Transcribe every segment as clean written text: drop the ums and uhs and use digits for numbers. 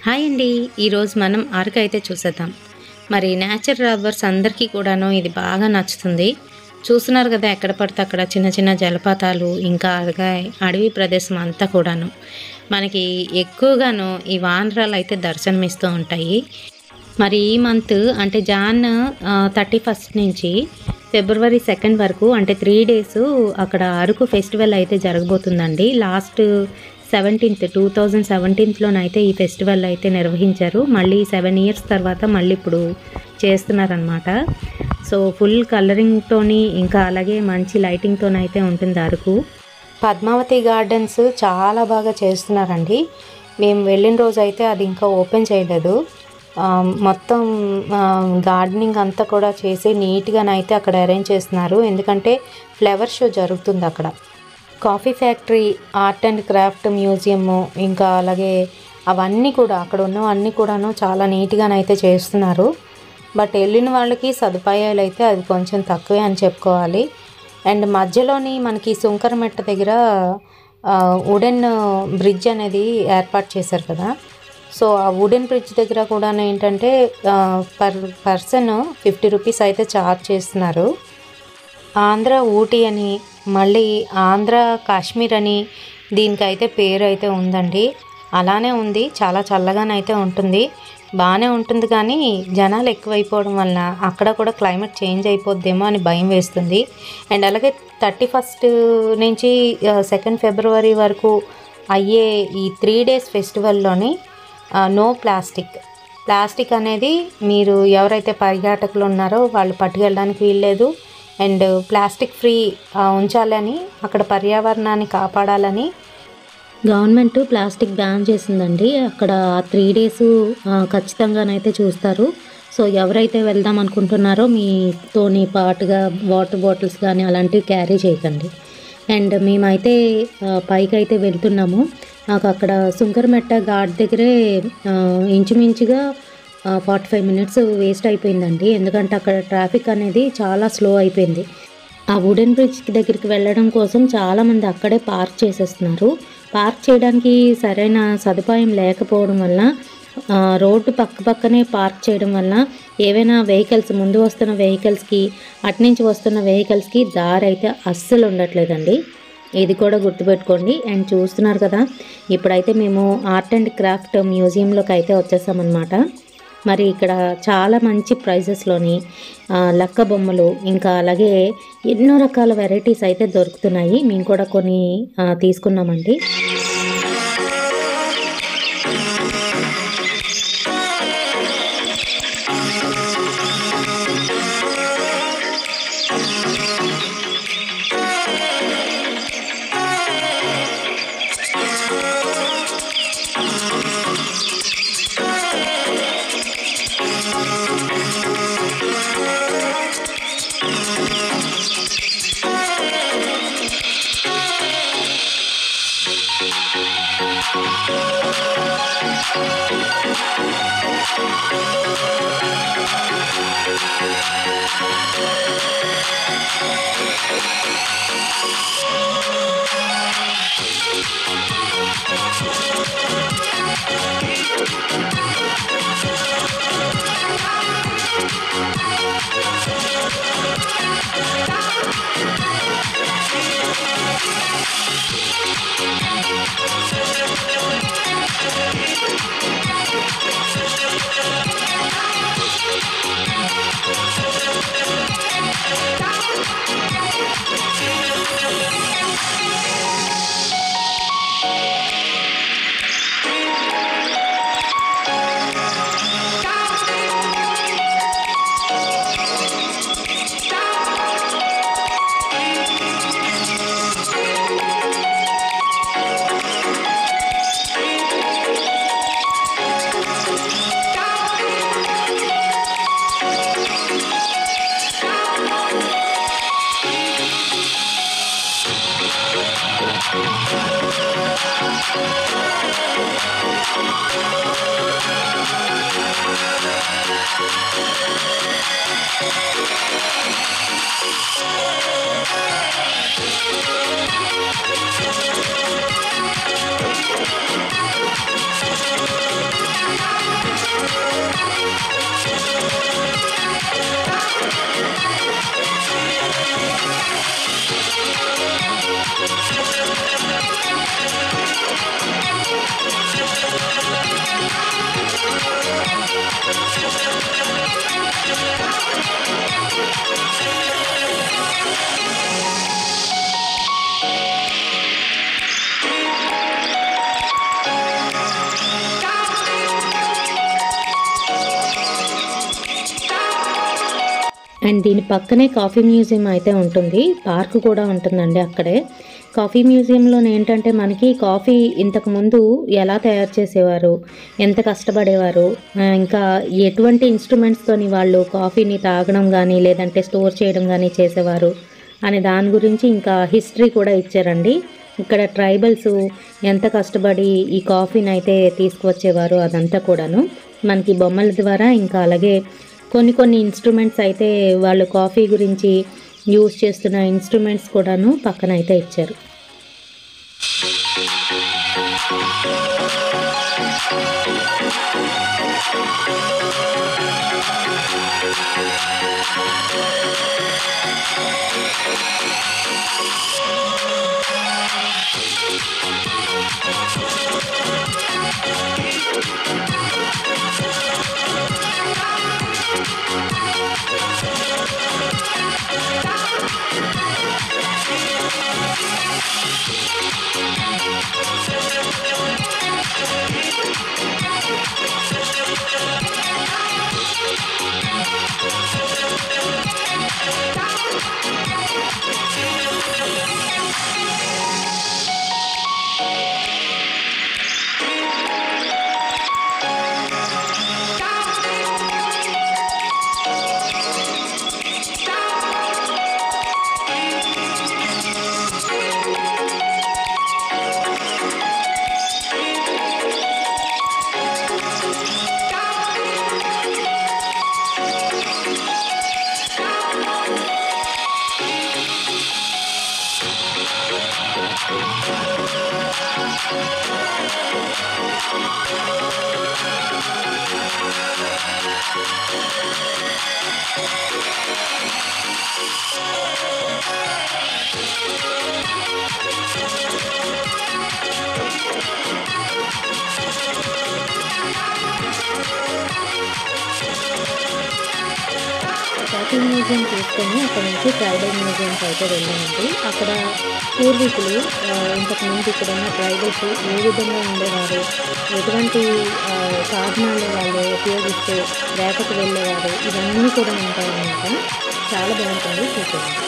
Hi అండి. ఈరోజు మనం అరకు అయితే చూసేద్దాం. మరి నేచర్ లవర్స్ అందరికీ కూడాను ఇది బాగా నచ్చుతుంది. చూస్తున్నారు కదా, ఎక్కడ పడితే అక్కడ చిన్న చిన్న జలపాతాలు, ఇంకా అలాగే అడవి ప్రదేశం అంతా కూడాను మనకి ఎక్కువగాను ఈ వానరాలు అయితే దర్శనమిస్తూ ఉంటాయి. మరి ఈ మంత్ అంటే జాన్ 31 నుంచి ఫిబ్రవరి 2 వరకు అంటే 3 డేస్ అక్కడ అరకు ఫెస్టివల్ అయితే జరగబోతుందండి. లాస్ట్ 17th 2017లోనైతే ఈ ఫెస్టివల్ అయితే నిర్వహించారు. మళ్ళీ 7 ఇయర్స్ తర్వాత మళ్ళీ ఇప్పుడు చేస్తున్నారనమాట. సో ఫుల్ కలరింగ్తోని ఇంకా అలాగే మంచి లైటింగ్తోనైతే ఉంటుంది అరకు. పద్మావతి గార్డెన్స్ చాలా బాగా చేస్తున్నారండి. మేము వెళ్ళిన రోజు అయితే అది ఇంకా ఓపెన్ చేయలేదు. మొత్తం గార్డెనింగ్ అంతా కూడా చేసి నీట్గానైతే అక్కడ అరేంజ్ చేస్తున్నారు. ఎందుకంటే ఫ్లవర్ షో జరుగుతుంది అక్కడ. Coffee factory, art and craft museum, ఇంకా అలాగే అవన్నీ కూడా అక్కడ ఉన్నవన్నీ కూడాను చాలా నీట్గానైతే చేస్తున్నారు. బట్ వెళ్ళిన వాళ్ళకి సదుపాయాలు అయితే అది కొంచెం తక్కువే అని చెప్పుకోవాలి. అండ్ మధ్యలోని మనకి సుంకరమెట్ట దగ్గర వుడెన్ బ్రిడ్జ్ అనేది ఏర్పాటు చేశారు కదా. సో ఆ వుడెన్ బ్రిడ్జ్ దగ్గర కూడా ఏంటంటే పర్ పర్సన్ 50 రూపీస్ అయితే ఛార్జ్ చేస్తున్నారు. ఆంధ్ర ఊటీ అని, మళ్ళీ ఆంధ్ర కాశ్మీర్ అని దీనికైతే పేరు అయితే ఉందండి. అలానే ఉంది, చాలా చల్లగానైతే ఉంటుంది, బాగానే ఉంటుంది. కానీ జనాలు ఎక్కువైపోవడం వలన అక్కడ కూడా క్లైమేట్ చేంజ్ అయిపోద్దేమో అని భయం వేస్తుంది. అండ్ అలాగే 31 నుంచి 2 ఫిబ్రవరి వరకు అయ్యే ఈ 3 డేస్ ఫెస్టివల్లోని నో ప్లాస్టిక్ అనేది మీరు ఎవరైతే పర్యాటకులు ఉన్నారో వాళ్ళు పట్టుకెళ్ళడానికి వీల్లేదు. అండ్ ప్లాస్టిక్ ఫ్రీ ఉంచాలని, అక్కడ పర్యావరణాన్ని కాపాడాలని గవర్నమెంట్ ప్లాస్టిక్ బ్యాన్ చేసిందండి. అక్కడ 3 డేస్ ఖచ్చితంగానైతే చూస్తారు. సో ఎవరైతే వెళ్దాం అనుకుంటున్నారో మీతోని పాటుగా వాటర్ బాటిల్స్ కానీ అలాంటివి క్యారీ చేయకండి. అండ్ మేమైతే పైకి అయితే వెళ్తున్నాము. నాకు అక్కడ సుంకరమెట్ట ఘాట్ దగ్గరే ఇంచుమించుగా 45 మినిట్స్ వేస్ట్ అయిపోయిందండి. ఎందుకంటే అక్కడ ట్రాఫిక్ అనేది చాలా స్లో అయిపోయింది. ఆ వుడెన్ బ్రిడ్జ్ దగ్గరికి వెళ్ళడం కోసం చాలామంది అక్కడే పార్క్ చేసేస్తున్నారు. పార్క్ చేయడానికి సరైన సదుపాయం లేకపోవడం వల్ల రోడ్డు పక్కనే పార్క్ చేయడం వల్ల ఏవైనా వెహికల్స్, ముందు వస్తున్న వెహికల్స్కి అటునుంచి వస్తున్న వెహికల్స్కి దారి అయితే అస్సలు ఉండట్లేదండి. ఇది కూడా గుర్తుపెట్టుకోండి. అండ్ చూస్తున్నారు కదా, ఇప్పుడైతే మేము ఆర్ట్ అండ్ క్రాఫ్ట్ మ్యూజియంలోకి అయితే వచ్చేసామన్నమాట. మరి ఇక్కడ చాలా మంచి ప్రైజెస్లోని లక్క బొమ్మలు, ఇంకా అలాగే ఎన్నో రకాల వెరైటీస్ అయితే దొరుకుతున్నాయి. మేము కూడా కొన్ని తీసుకున్నామండి. అండ్ దీని పక్కనే కాఫీ మ్యూజియం అయితే ఉంటుంది, పార్క్ కూడా ఉంటుందండి అక్కడే. కాఫీ మ్యూజియంలో ఏంటంటే మనకి కాఫీ ఇంతకుముందు ఎలా తయారు చేసేవారు, ఎంత కష్టపడేవారు, ఇంకా ఎటువంటి ఇన్స్ట్రుమెంట్స్తోని వాళ్ళు కాఫీని తాగడం కానీ లేదంటే స్టోర్ చేయడం కానీ చేసేవారు అనే దాని గురించి ఇంకా హిస్టరీ కూడా ఇచ్చారండి. ఇక్కడ ట్రైబల్స్ ఎంత కష్టపడి ఈ కాఫీని అయితే తీసుకువచ్చేవారు అదంతా కూడాను మనకి బొమ్మల ద్వారా, ఇంకా అలాగే కొన్ని ఇన్స్ట్రుమెంట్స్ అయితే వాళ్ళు కాఫీ గురించి యూజ్ చేస్తున్న ఇన్స్ట్రుమెంట్స్ కూడాను పక్కన అయితే ఇచ్చారు. కాఫీ మ్యూజియం చూసుకొని అక్కడ నుంచి ట్రైబల్ మ్యూజియంకి అయితే వెళ్ళామండి. అక్కడ పూర్వీకులు ఇంతకుముందు ఇక్కడ ఉన్న ట్రైబల్స్ ఏ విధంగా ఉండేవారు, ఎటువంటి సాధనాలు వాళ్ళు ఉపయోగిస్తూ వేటకు వెళ్ళేవారు, ఇవన్నీ కూడా ఉంటాయన్నమాట. చాలా బాగుంటుంది చూడండి.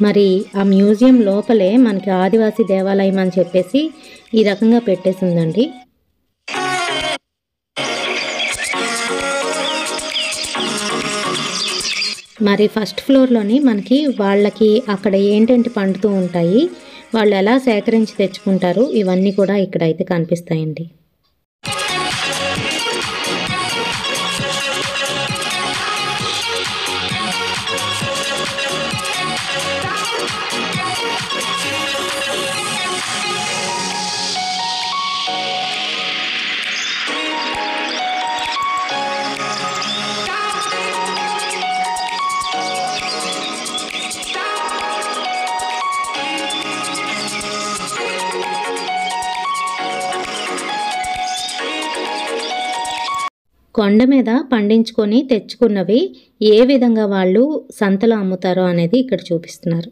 మరి ఆ మ్యూజియం లోపలే మనకి ఆదివాసీ దేవాలయం అని చెప్పేసి ఈ రకంగా పెట్టేసిందండి. మరి ఫస్ట్ ఫ్లోర్లోని మనకి వాళ్ళకి అక్కడ ఏంటంటే పండుతూ ఉంటాయి, వాళ్ళు ఎలా సేకరించి తెచ్చుకుంటారు, ఇవన్నీ కూడా ఇక్కడైతే కనిపిస్తాయండి. కొండ మీద పండించుకొని తెచ్చుకున్నవి ఏ విధంగా వాళ్ళు సంతలో అమ్ముతారో అనేది ఇక్కడ చూపిస్తున్నారు.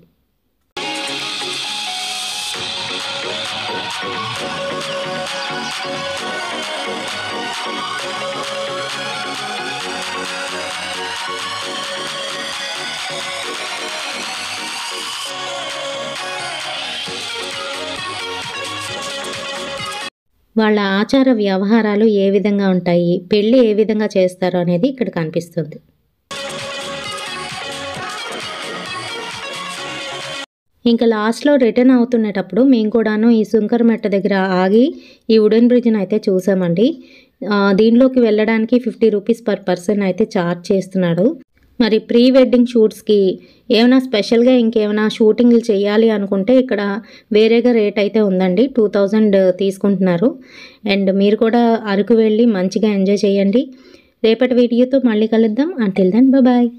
వాళ్ళ ఆచార వ్యవహారాలు ఏ విధంగా ఉంటాయి, పెళ్ళి ఏ విధంగా చేస్తారో అనేది ఇక్కడ కనిపిస్తుంది. ఇంకా లాస్ట్లో రిటర్న్ అవుతున్నప్పుడు మేము కూడాను ఈ సుంకరమెట్ట దగ్గర ఆగి ఈ వుడెన్ బ్రిడ్జ్ని అయితే చూసామండి. దీనిలోకి వెళ్ళడానికి 50 రూపీస్ పర్ పర్సన్ అయితే ఛార్జ్ చేస్తున్నాడు. మరి ప్రీ వెడ్డింగ్ షూట్స్కి ఏమైనా స్పెషల్గా ఇంకేమైనా షూటింగ్లు చేయాలి అనుకుంటే ఇక్కడ వేరేగా రేట్ అయితే ఉందండి, 2000 తీసుకుంటున్నారు. అండ్ మీరు కూడా అరకు వెళ్ళి మంచిగా ఎంజాయ్ చేయండి. రేపటి వీడియోతో మళ్ళీ కలుద్దాం. Until then bye.